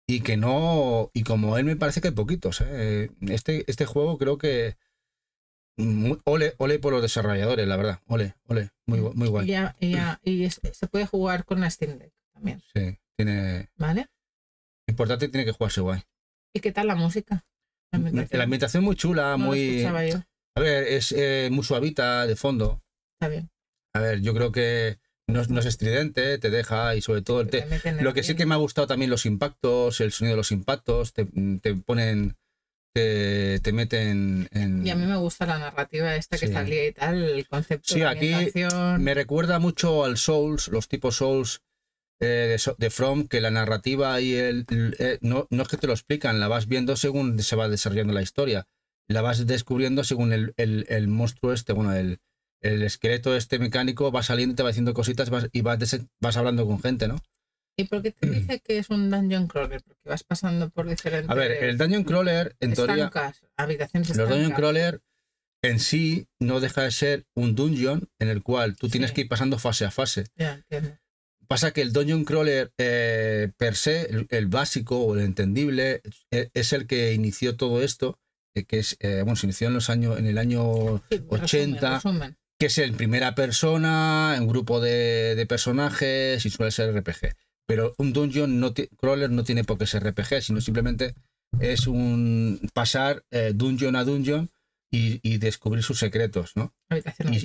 y que no... Y como él me parece que hay poquitos, ¿eh? Este juego creo que... Ole por los desarrolladores, la verdad. Ole. Muy guay. Y se puede jugar con la Steam Deck también. Sí, tiene... ¿Vale? Importante, tiene que jugarse guay. ¿Y qué tal la música? La ambientación muy chula, no muy... Lo yo. A ver, es muy suavita de fondo. Está bien. A ver, yo creo que no es estridente, te deja y sobre todo... Lo que sí que me ha gustado también los impactos, el sonido de los impactos, te ponen... Te meten en... Y a mí me gusta la narrativa esta que salía y tal, el concepto de ambientación. Aquí me recuerda mucho al Souls, los tipos Souls de From, que la narrativa y no es que te lo explican, la vas viendo según se va desarrollando la historia. La vas descubriendo según el monstruo este, bueno, el esqueleto este mecánico va saliendo, te va haciendo cositas y vas hablando con gente, ¿no? ¿Y por qué te dice que es un dungeon crawler? Porque vas pasando por diferentes... A ver, el dungeon crawler, en teoría... Habitaciones estancas. Los dungeon crawler en sí no deja de ser un dungeon en el cual tú tienes que ir pasando fase a fase. Ya, entiendo. Pasa que el dungeon crawler per se, el básico o el entendible, es el que inició todo esto, que es, bueno, se inició en el año 80, resumen. Que es en primera persona, un grupo de personajes y suele ser RPG. Pero un dungeon crawler no tiene por qué ser RPG, sino simplemente es un pasar dungeon a dungeon y descubrir sus secretos, ¿no?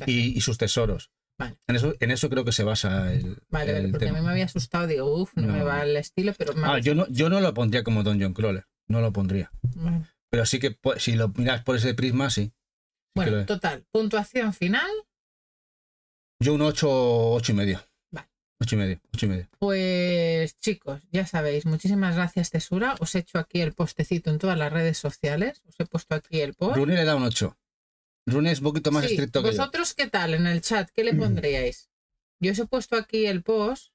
Y sus tesoros. Vale. En eso creo que se basa el porque tema. A mí me había asustado, digo, no me va el estilo, pero... yo no lo pondría como dungeon crawler, no lo pondría. Vale. Pero sí que si lo miras por ese prisma, sí. Bueno, total, puntuación final. Yo un 8,5. 8,5. Pues chicos, ya sabéis, muchísimas gracias Tesura. Os he hecho aquí el postecito en todas las redes sociales. Os he puesto aquí el post. Rune le da un 8. Rune es un poquito más estricto que yo. ¿Vosotros qué tal en el chat? ¿Qué le pondríais? Yo os he puesto aquí el post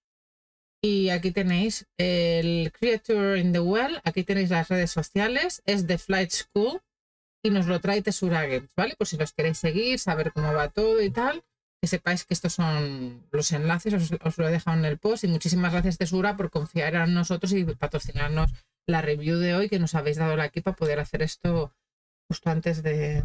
y aquí tenéis el Creature in the Well. Aquí tenéis las redes sociales. Es The Flight School y nos lo trae Tesura Games, ¿vale? Por si los queréis seguir, saber cómo va todo y tal. Que sepáis que estos son los enlaces, os lo he dejado en el post y muchísimas gracias Tesura por confiar en nosotros y patrocinarnos la review de hoy que nos habéis dado aquí para poder hacer esto justo antes de...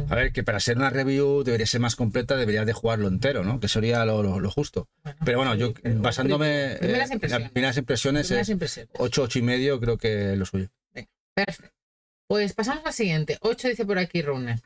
A ver, que para ser una review debería ser más completa, deberías de jugarlo entero, ¿no? Que sería lo justo. Bueno, pero bueno, yo basándome en las primeras impresiones, 8,5 creo que es lo suyo. Venga, perfecto. Pues pasamos al siguiente. 8 dice por aquí Rune.